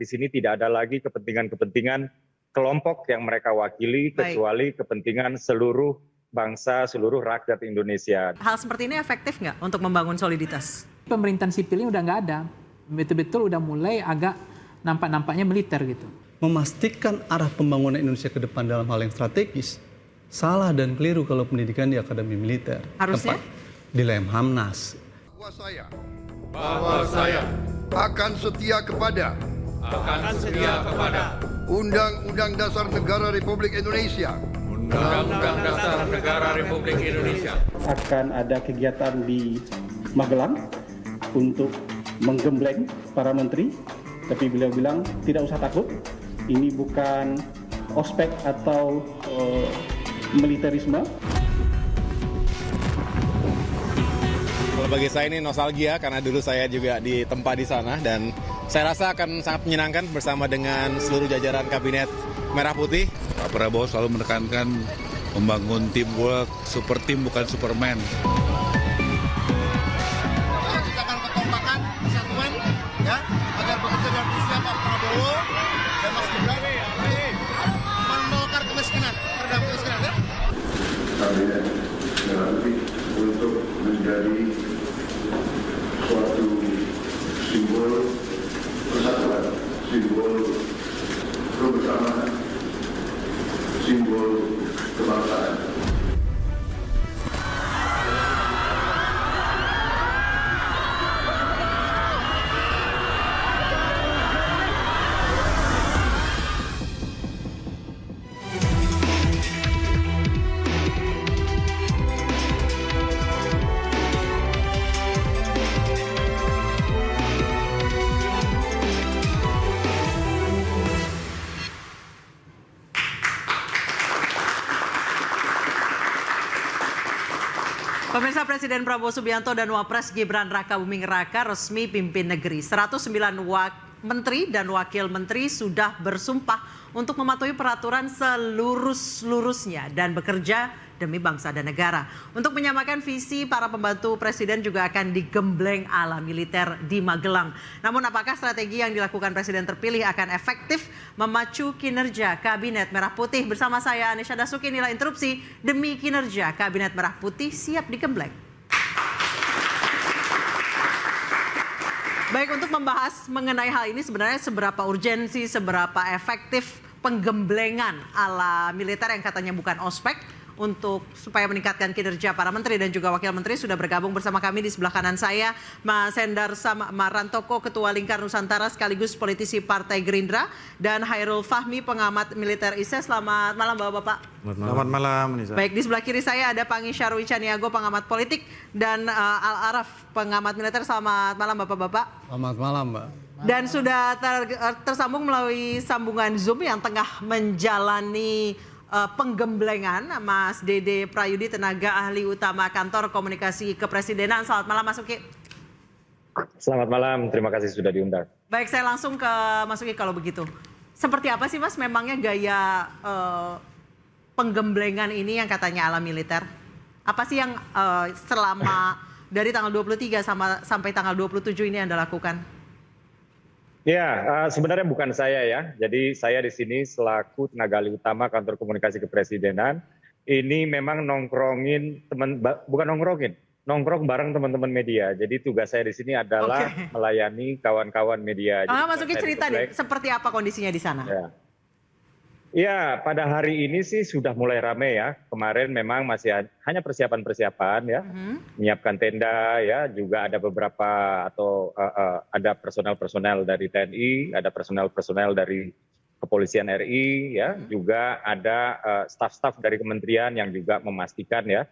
di sini tidak ada lagi kepentingan-kepentingan kelompok yang mereka wakili, kecuali kepentingan seluruh bangsa, seluruh rakyat Indonesia. Hal seperti ini efektif nggak untuk membangun soliditas? Pemerintahan sipil ini udah nggak ada, betul-betul udah mulai agak nampak-nampaknya militer gitu. Memastikan arah pembangunan Indonesia ke depan dalam hal yang strategis, salah dan keliru kalau pendidikan di akademi militer. Harusnya? Di Lemhamnas. Bahwa saya akan setia kepada Undang-Undang Dasar Negara Republik Indonesia. Undang-Undang Dasar Negara Republik Indonesia. Akan ada kegiatan di Magelang untuk menggembleng para menteri, tapi beliau bilang tidak usah takut, ini bukan ospek atau militerisme. Kalau bagi saya ini nostalgia karena dulu saya juga ditempa di sana dan saya rasa akan sangat menyenangkan bersama dengan seluruh jajaran kabinet Merah Putih. Pak Prabowo selalu menekankan membangun teamwork, super team bukan superman. Ciptakan kekompakan, kesatuan, ya, agar bekerja dengan visi Pak Prabowo dan Mas Gibran menolakkan kemiskinan, meredam kemiskinan, ya. Kabinet Merah Putih untuk menjadi suatu simbol persatuan, simbol kebersamaan, simbol kebangsaan. Pemirsa, Presiden Prabowo Subianto dan Wapres Gibran Rakabuming Raka resmi pimpin negeri. 109 menteri dan wakil menteri sudah bersumpah untuk mematuhi peraturan seluruh-seluruhnya dan bekerja demi bangsa dan negara. Untuk menyamakan visi, para pembantu presiden juga akan digembleng ala militer di Magelang. Namun apakah strategi yang dilakukan presiden terpilih akan efektif memacu kinerja Kabinet Merah Putih? Bersama saya Anisha Dasuki, inilah interupsi demi kinerja Kabinet Merah Putih siap digembleng. Baik, untuk membahas mengenai hal ini sebenarnya seberapa urgensi, seberapa efektif penggemblengan ala militer yang katanya bukan ospek untuk supaya meningkatkan kinerja para menteri dan juga wakil menteri, sudah bergabung bersama kami di sebelah kanan saya Mas Hendar Marantoko, Ketua Lingkar Nusantara sekaligus politisi Partai Gerindra, dan Hairul Fahmi, pengamat militer ISE. Selamat malam Bapak-bapak. Selamat malam Nisa. Baik, di sebelah kiri saya ada Pangi Syarwi Caniago, pengamat politik, dan Al Araf, pengamat militer. Selamat malam Bapak-bapak. Selamat malam Mbak. Dan sudah tersambung melalui sambungan Zoom yang tengah menjalani penggemblengan Mas Dede Prayudi, tenaga ahli utama Kantor Komunikasi Kepresidenan. Selamat malam Mas Uki. Selamat malam, terima kasih sudah diundang. Baik, saya langsung ke Mas Uki kalau begitu. Seperti apa sih Mas memangnya gaya penggemblengan ini yang katanya ala militer? Apa sih yang selama dari tanggal 23 sampai tanggal 27 ini Anda lakukan? Ya, sebenarnya bukan saya ya. Jadi saya di sini selaku tenaga ahli utama Kantor Komunikasi Kepresidenan. Ini memang nongkrong bareng teman-teman media. Jadi tugas saya di sini adalah melayani kawan-kawan media. Mas Uki cerita nih, seperti apa kondisinya di sana? Ya, pada hari ini sih sudah mulai ramai ya. Kemarin memang masih hanya persiapan-persiapan ya, menyiapkan tenda ya, juga ada beberapa atau ada personel-personel dari TNI, ada personel-personel dari Kepolisian RI ya, juga ada staf-staf dari kementerian yang juga memastikan ya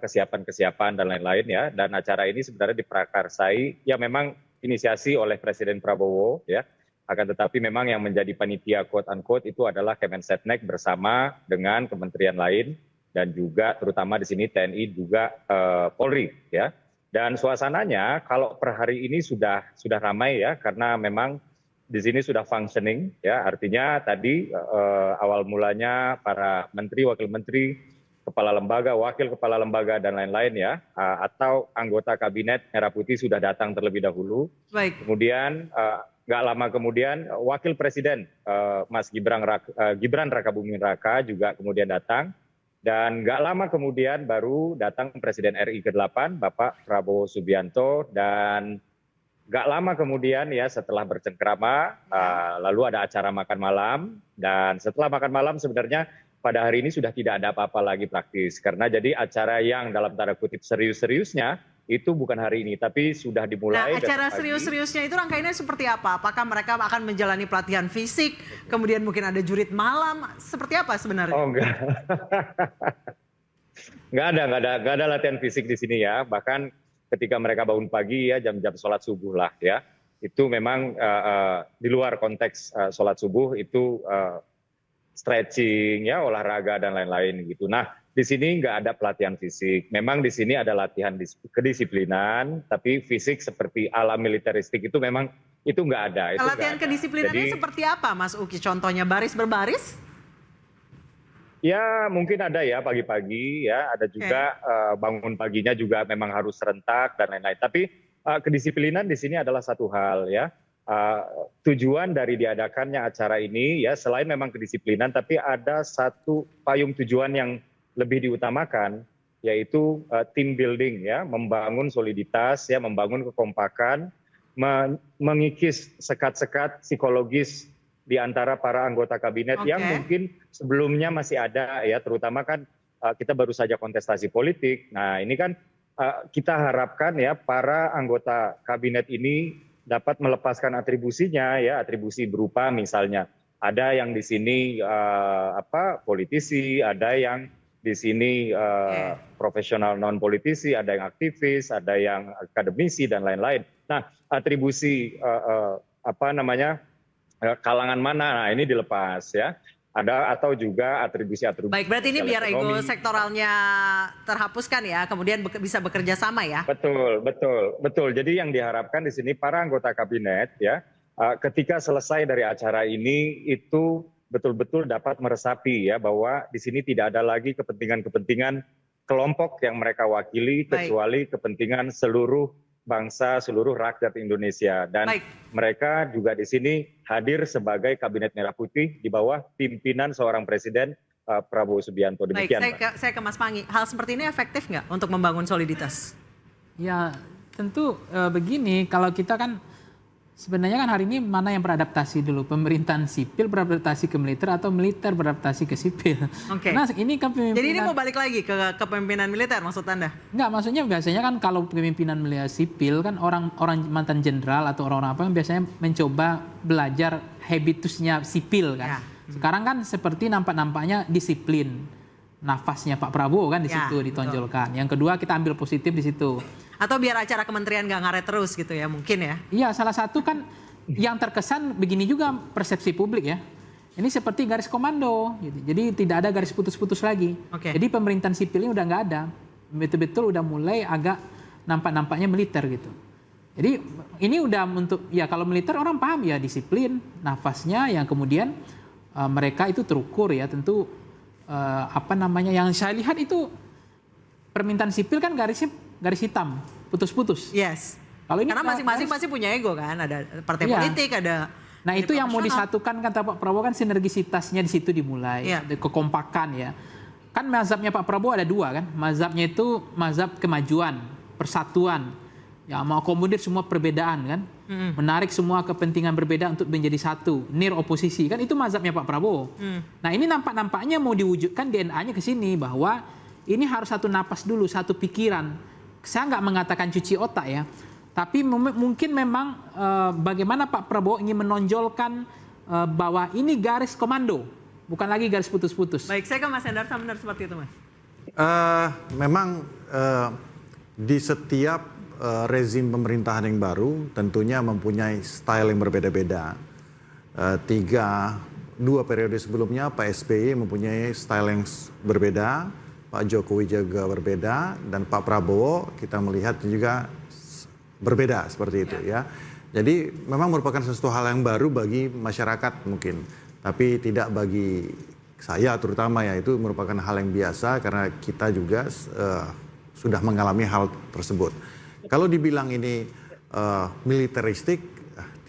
kesiapan-kesiapan dan lain-lain ya. Dan acara ini sebenarnya diprakarsai ya, memang inisiasi oleh Presiden Prabowo ya. Akan tetapi memang yang menjadi panitia quote-unquote itu adalah Kemensetnek bersama dengan kementerian lain dan juga terutama di sini TNI juga Polri ya. Dan suasananya kalau per hari ini sudah ramai ya, karena memang di sini sudah functioning ya. Artinya tadi awal mulanya para menteri, wakil menteri, kepala lembaga, wakil kepala lembaga dan lain-lain ya, atau anggota Kabinet Merah Putih sudah datang terlebih dahulu. Baik. Kemudian nggak lama kemudian Wakil Presiden Mas Gibran Rakabuming Raka juga kemudian datang. Dan nggak lama kemudian baru datang Presiden RI ke-8, Bapak Prabowo Subianto. Dan nggak lama kemudian ya setelah bercengkrama, lalu ada acara makan malam. Dan setelah makan malam sebenarnya pada hari ini sudah tidak ada apa-apa lagi praktis. Karena jadi acara yang dalam tanda kutip serius-seriusnya itu bukan hari ini, tapi sudah dimulai. Nah, acara serius-seriusnya itu rangkaiannya seperti apa? Apakah mereka akan menjalani pelatihan fisik, kemudian mungkin ada jurit malam, seperti apa sebenarnya? Oh enggak, nggak ada latihan fisik di sini ya. Bahkan ketika mereka bangun pagi ya jam-jam sholat subuh lah ya, itu memang di luar konteks sholat subuh itu stretching ya, olahraga dan lain-lain gitu. Nah, di sini nggak ada pelatihan fisik. Memang di sini ada latihan kedisiplinan, tapi fisik seperti ala militeristik itu memang itu nggak ada. Itu latihan kedisiplinannya seperti apa, Mas Uki? Contohnya baris berbaris? Ya mungkin ada ya pagi-pagi ya, ada juga bangun paginya juga memang harus serentak dan lain-lain. Tapi kedisiplinan di sini adalah satu hal ya. Tujuan dari diadakannya acara ini ya selain memang kedisiplinan, tapi ada satu payung tujuan yang lebih diutamakan, yaitu team building ya, membangun soliditas ya, membangun kekompakan, mengikis sekat-sekat psikologis di antara para anggota kabinet yang mungkin sebelumnya masih ada ya, terutama kan kita baru saja kontestasi politik. Nah ini kan kita harapkan ya para anggota kabinet ini dapat melepaskan atribusinya ya, atribusi berupa misalnya ada yang di sini politisi, ada yang di sini profesional non politisi, ada yang aktivis, ada yang akademisi dan lain-lain. Nah, atribusi kalangan mana? Nah, ini dilepas ya. Ada atau juga atribusi-atribusi. Baik, berarti ini biar ego sektoralnya terhapuskan ya, kemudian bisa bekerja sama ya. Betul. Jadi yang diharapkan di sini para anggota kabinet ya, ketika selesai dari acara ini itu betul-betul dapat meresapi ya bahwa di sini tidak ada lagi kepentingan-kepentingan kelompok yang mereka wakili, kecuali kepentingan seluruh bangsa, seluruh rakyat Indonesia. Dan mereka juga di sini hadir sebagai Kabinet Merah Putih di bawah pimpinan seorang Presiden Prabowo Subianto. Demikian. Baik, saya ke Mas Pangi. Hal seperti ini efektif nggak untuk membangun soliditas? Ya tentu begini, kalau kita kan sebenarnya kan hari ini mana yang beradaptasi dulu, pemerintahan sipil beradaptasi ke militer atau militer beradaptasi ke sipil. Nah ini kepemimpinan. Jadi ini mau balik lagi ke kepemimpinan militer maksud Anda? Enggak, maksudnya biasanya kan kalau kepemimpinan militer sipil kan orang mantan jenderal atau orang-orang apa yang biasanya mencoba belajar habitusnya sipil kan. Sekarang kan seperti nampak-nampaknya disiplin. Nafasnya Pak Prabowo kan di situ ditonjolkan. Yang kedua kita ambil positif di situ. Atau biar acara kementerian nggak ngaret terus gitu ya mungkin ya? Iya, salah satu kan yang terkesan begini juga persepsi publik ya. Ini seperti garis komando, gitu. Jadi tidak ada garis putus-putus lagi. Jadi pemerintahan sipil ini udah nggak ada, betul-betul udah mulai agak nampak-nampaknya militer gitu. Jadi ini udah untuk ya kalau militer orang paham ya disiplin, nafasnya yang kemudian mereka itu terukur ya tentu yang saya lihat itu permintaan sipil kan garis hitam, putus-putus. Yes. Kalau ini karena masing-masing pasti punya ego kan, ada partai politik, ada. Nah itu yang mau disatukan kata Pak Prabowo kan sinergisitasnya di situ dimulai, kekompakan ya. Kan mazhabnya Pak Prabowo ada dua kan, mazhabnya itu mazhab kemajuan, persatuan, ya mau akomodir semua perbedaan kan, menarik semua kepentingan berbeda untuk menjadi satu, near oposisi kan itu mazhabnya Pak Prabowo. Nah ini nampaknya mau diwujudkan DNA-nya ke sini bahwa ini harus satu napas dulu, satu pikiran. Saya nggak mengatakan cuci otak ya, tapi mungkin memang bagaimana Pak Prabowo ingin menonjolkan bahwa ini garis komando, bukan lagi garis putus-putus. Baik, saya ke Mas Hendar, benar seperti itu Mas. Memang di setiap rezim pemerintahan yang baru tentunya mempunyai style yang berbeda-beda. Dua periode sebelumnya Pak SBY mempunyai style yang berbeda, Pak Jokowi juga berbeda, dan Pak Prabowo kita melihat juga berbeda seperti itu ya. Jadi memang merupakan sesuatu hal yang baru bagi masyarakat mungkin, tapi tidak bagi saya terutama ya, itu merupakan hal yang biasa karena kita juga sudah mengalami hal tersebut. Kalau dibilang ini militeristik,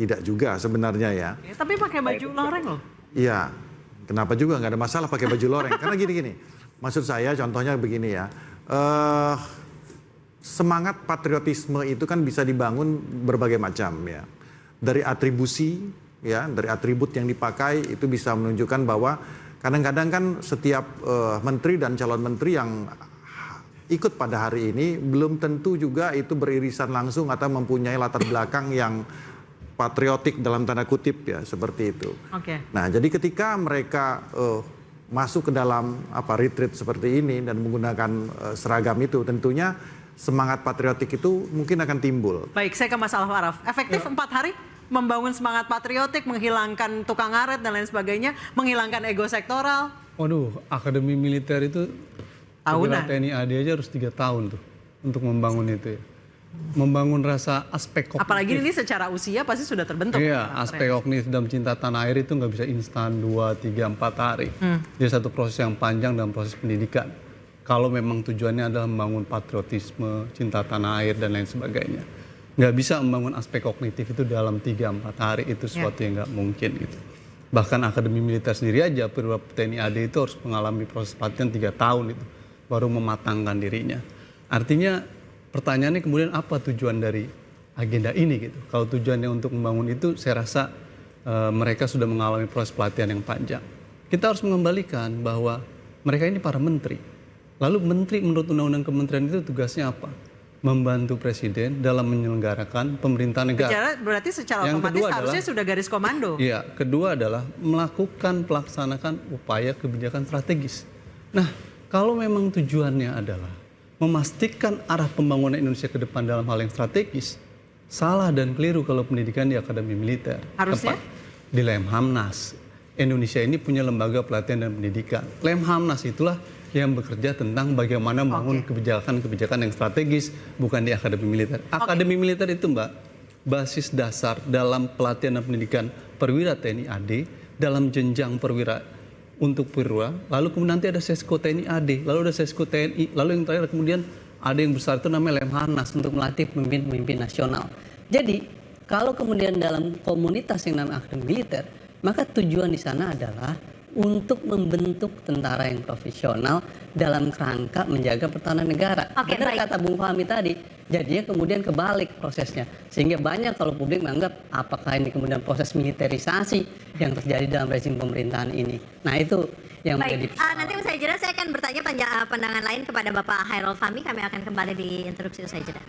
tidak juga sebenarnya ya. Tapi pakai baju loreng loh. Iya, kenapa juga nggak ada masalah pakai baju loreng? Karena gini-gini, maksud saya contohnya begini ya, semangat patriotisme itu kan bisa dibangun berbagai macam ya. Dari atribusi, ya, dari atribut yang dipakai itu bisa menunjukkan bahwa kadang-kadang kan setiap menteri dan calon menteri yang ikut pada hari ini belum tentu juga itu beririsan langsung atau mempunyai latar belakang yang patriotik dalam tanda kutip ya, seperti itu. Nah, jadi ketika mereka masuk ke dalam retreat seperti ini dan menggunakan seragam itu, tentunya semangat patriotik itu mungkin akan timbul. Baik, saya ke Mas Alfaraf. Efektif 4 hari membangun semangat patriotik, menghilangkan tukang ngaret dan lain sebagainya, menghilangkan ego sektoral. Waduh, akademi militer itu tahunan. TNI AD aja harus 3 tahun tuh untuk membangun itu ya. Membangun rasa aspek kognitif. Apalagi ini secara usia pasti sudah terbentuk. Iya, aspek kognitif dalam cinta tanah air itu nggak bisa instan 2, 3, 4 hari. Jadi satu proses yang panjang dalam proses pendidikan. Kalau memang tujuannya adalah membangun patriotisme, cinta tanah air dan lain sebagainya. Nggak bisa membangun aspek kognitif itu dalam 3-4 hari, itu sesuatu yang nggak mungkin gitu. Bahkan akademi militer sendiri aja, perwira TNI AD itu harus mengalami proses pelatihan 3 tahun itu, baru mematangkan dirinya. Artinya pertanyaannya kemudian apa tujuan dari agenda ini gitu. Kalau tujuannya untuk membangun itu, saya rasa mereka sudah mengalami proses pelatihan yang panjang. Kita harus mengembalikan bahwa mereka ini para menteri. Lalu menteri menurut undang-undang kementerian itu tugasnya apa? Membantu presiden dalam menyelenggarakan pemerintahan negara. Berarti secara otomatis harusnya sudah garis komando. Iya, kedua adalah melakukan pelaksanakan upaya kebijakan strategis. Nah, kalau memang tujuannya adalah memastikan arah pembangunan Indonesia ke depan dalam hal yang strategis, salah dan keliru kalau pendidikan di akademi militer. Harusnya? Di Lemhamnas. Indonesia ini punya lembaga pelatihan dan pendidikan. Lemhamnas itulah yang bekerja tentang bagaimana membangun kebijakan-kebijakan yang strategis, bukan di akademi militer. Akademi militer itu, Mbak, basis dasar dalam pelatihan dan pendidikan perwira TNI AD, dalam jenjang perwira untuk perwira, lalu kemudian nanti ada Sesko TNI AD, lalu ada Sesko TNI, lalu yang terakhir kemudian ada yang besar itu namanya Lemhanas untuk melatih pemimpin-pemimpin nasional. Jadi kalau kemudian dalam komunitas yang namanya akademi militer, maka tujuan di sana adalah untuk membentuk tentara yang profesional dalam kerangka menjaga pertahanan negara. Benar kata Bung Fahmi tadi, jadinya kemudian kebalik prosesnya. Sehingga banyak kalau publik menganggap apakah ini kemudian proses militerisasi yang terjadi dalam rezim pemerintahan ini. Nah itu yang menjadi nanti usai jeda saya akan bertanya pandangan lain kepada Bapak Hairul Fahmi. Kami akan kembali di interupsi usai jeda.